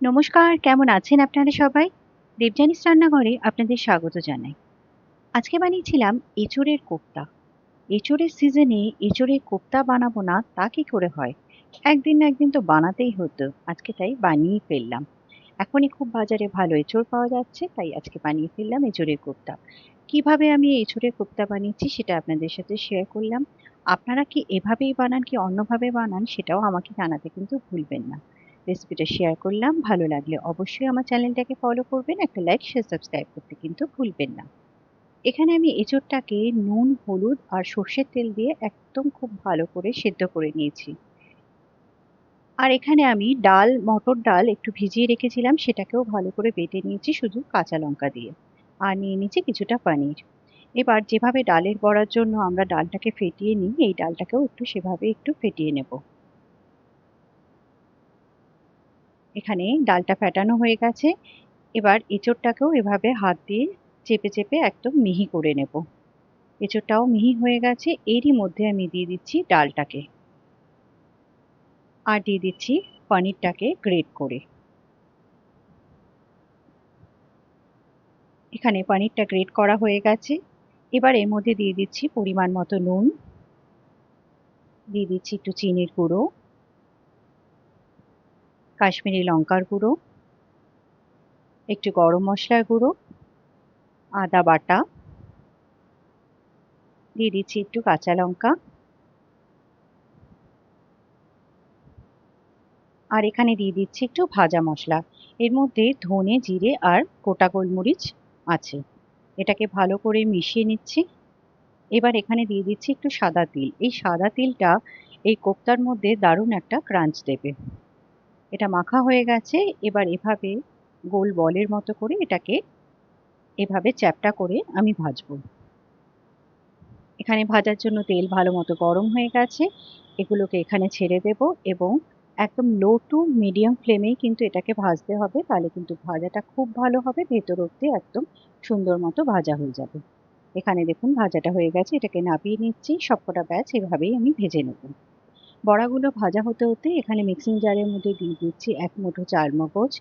নমস্কার, কেমন আছেন আপনারা সবাই? দেবযানীস রান্নাঘরে আপনাদের স্বাগত জানাই। আজকে বানিয়েছিলাম এঁচোড়ের কোপ্তা। এঁচোড়ের সিজনে এঁচোড়ের কোপ্তা বানাবো না তা কি করে হয়? একদিন না একদিন তো বানাতেই হতো। আজকে তাই বানিয়েই ফেললাম। এখনই খুব বাজারে ভালো এঁচোড় পাওয়া যাচ্ছে, তাই আজকে বানিয়ে ফেললাম এঁচোড়ের কোপ্তা। কিভাবে আমি এঁচোড়ের কোপ্তা বানিয়েছি সেটা আপনাদের সাথে শেয়ার করলাম। আপনারা কি এভাবেই বানান কি অন্যভাবে বানান সেটাও আমাকে জানাতে কিন্তু ভুলবেন না। রেসিপিটা শেয়ার করলাম, ভালো লাগলে অবশ্যই আমার চ্যানেলটাকে ফলো করবেন, একটা লাইক শেয়ার সাবস্ক্রাইব করতে কিন্তু ভুলবেন না। এখানে আমি এঁচোড়টাকে নুন, হলুদ আর সর্ষের তেল দিয়ে একদম খুব ভালো করে সেদ্ধ করে নিয়েছি। আর এখানে আমি ডাল, মটর ডাল একটু ভিজিয়ে রেখেছিলাম, সেটাকেও ভালো করে বেটে নিয়েছি শুধু কাঁচা লঙ্কা দিয়ে। আর নিয়ে নিয়েছি কিছুটা পনির। এবার যেভাবে ডালের বড়ার জন্য আমরা ডালটাকে ফেটিয়ে নিই, এই ডালটাকেও একটু সেভাবে একটু ফেটিয়ে নেব। এখানে ডালটা ফেটানো হয়ে গেছে। এবার এঁচোড়টাকেও এভাবে হাত দিয়ে চেপে চেপে একদম মিহি করে নেব। এঁচোড়টাও মিহি হয়ে গেছে। এরই মধ্যে আমি দিয়ে দিচ্ছি ডালটাকে আর দিয়ে দিচ্ছি পনিরটাকে গ্রেট করে। এখানে পনিরটা গ্রেট করা হয়ে গেছে। এবার এর মধ্যে দিয়ে দিচ্ছি পরিমাণ মতো নুন, দিয়ে দিচ্ছি একটু চিনির গুঁড়ো, কাশ্মীরি লঙ্কার গুঁড়ো, একটু গরম মশলার গুঁড়ো, আদা বাটা, দিয়ে দিচ্ছি একটু কাঁচা লঙ্কা, আর এখানে দিয়ে দিচ্ছি একটু ভাজা মশলা। এর মধ্যে ধনে, জিরে আর গোটা গোলমরিচ আছে। এটাকে ভালো করে মিশিয়ে নিচ্ছি। এবার এখানে দিয়ে দিচ্ছি একটু সাদা তিল। এই সাদা তিলটা এই কোপ্তার মধ্যে দারুণ একটা ক্রাঞ্চ দেবে। এটা মাখা হয়ে গেছে। এবার এভাবে গোল বলের মতো করে এটাকে এভাবে চ্যাপ্টা করে আমি ভাজবো। এখানে ভাজার জন্য তেল ভালো মতো গরম হয়ে গেছে। এগুলোকে এখানে ছেড়ে দেব এবং একদম লো টু মিডিয়াম ফ্লেমেই কিন্তু এটাকে ভাজতে হবে, তাহলে কিন্তু ভাজাটা খুব ভালো হবে, ভেতর অব্দি একদম সুন্দর মতো ভাজা হয়ে যাবে। এখানে দেখুন ভাজাটা হয়ে গেছে, এটাকে নামিয়ে নিচ্ছি। সবকটা ব্যাচ এভাবেই আমি ভেজে নেব। বড়াগুলো ভাজা হতে হতে এখানে মিক্সিং জারের মধ্যে দিয়ে দিচ্ছি এক মুঠো চারমগজ,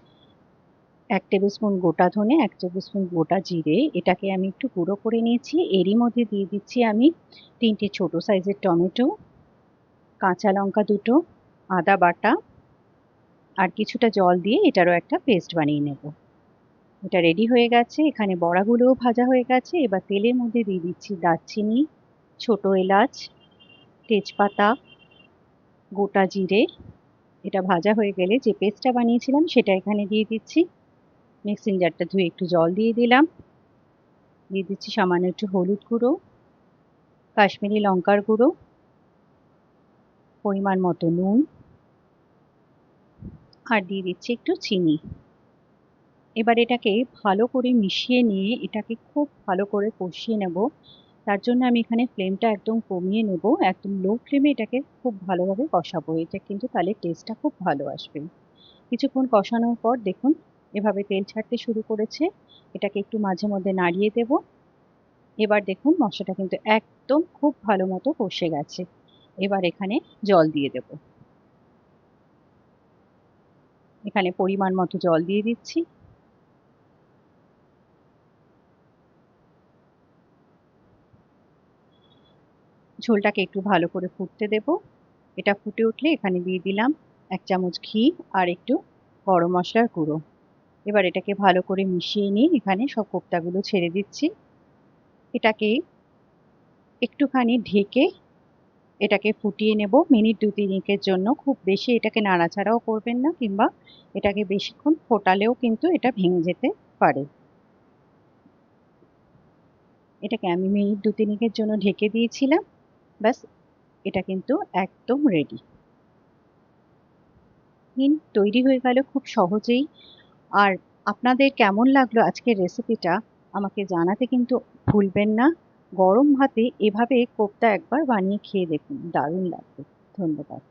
১ টেবিল স্পুন গোটা ধনে, ১ টেবিল স্পুন গোটা জিরে। এটাকে আমি একটু গুঁড়ো করে নিয়েছি। এরই মধ্যে দিয়ে দিচ্ছি আমি ৩টে ছোট সাইজের টমেটো, কাঁচা লঙ্কা ২টো, আদা বাটা আর কিছুটা জল দিয়ে এটারও একটা পেস্ট বানিয়ে নেব। এটা রেডি হয়ে গেছে। এখানে বড়াগুলোও ভাজা হয়ে গেছে। এবার তেলের মধ্যে দিয়ে দিচ্ছি দারচিনি, ছোট এলাচ, তেজপাতা, গোটা জিরে। এটা ভাজা হয়ে গেলে যে পেস্টটা বানিয়েছিলাম সেটা এখানে দিয়ে দিচ্ছি। মিক্সিং জারটা ধুয়ে একটু জল দিয়ে দিলাম। দিয়ে দিচ্ছি সামান্য একটু হলুদ গুঁড়ো, কাশ্মীরি লঙ্কার গুঁড়ো, পরিমাণ মতো নুন আর দিয়ে দিচ্ছি একটু চিনি। এবার এটাকে ভালো করে মিশিয়ে নিয়ে এটাকে খুব ভালো করে কষিয়ে নেব। তার জন্য আমি এখানে ফ্লেমটা একদম কমিয়ে নেব। একদম লো ফ্লেমে এটাকে খুব ভালোভাবে কষাবো। এটা কিন্তু তাহলে টেস্টটা খুব ভালো আসবে। কিছুক্ষণ কষানোর পর দেখুন এভাবে তেল ছাড়তে শুরু করেছে। এটাকে একটু মাঝে মধ্যে নাড়িয়ে দেব। এবার দেখুন মশলাটা কিন্তু একদম খুব ভালো মতো কষে গেছে। এবার এখানে জল দিয়ে দেব। এখানে পরিমাণ মতো জল দিয়ে দিচ্ছি। ঝোলটাকে একটু ভালো করে ফুটতে দেব। এটা ফুটে উঠলে এখানে দিয়ে দিলাম ১ চামচ ঘি আর একটু গরম মশলার গুঁড়ো। এবার এটাকে ভালো করে মিশিয়ে নিয়ে এখানে সব কোপ্তাগুলো ছেড়ে দিচ্ছি। এটাকে একটুখানি ঢেকে এটাকে ফুটিয়ে নেব মিনিট ২-৩ এর জন্য। খুব বেশি এটাকে নাড়াচাড়াও করবেন না, কিংবা এটাকে বেশিক্ষণ ফোটালেও কিন্তু এটা ভেঙে যেতে পারে। এটাকে আমি মিনিট ২-৩ এর জন্য ঢেকে দিয়েছিলাম। ব্যাস, এটা কিন্তু একদম রেডি। তৈরি হয়ে গেল খুব সহজেই। আর আপনাদের কেমন লাগলো আজকের রেসিপিটা আমাকে জানাতে কিন্তু ভুলবেন না। গরম ভাতে এভাবে কোপ্তা একবার বানিয়ে খেয়ে দেখুন, দারুণ লাগবে। ধন্যবাদ।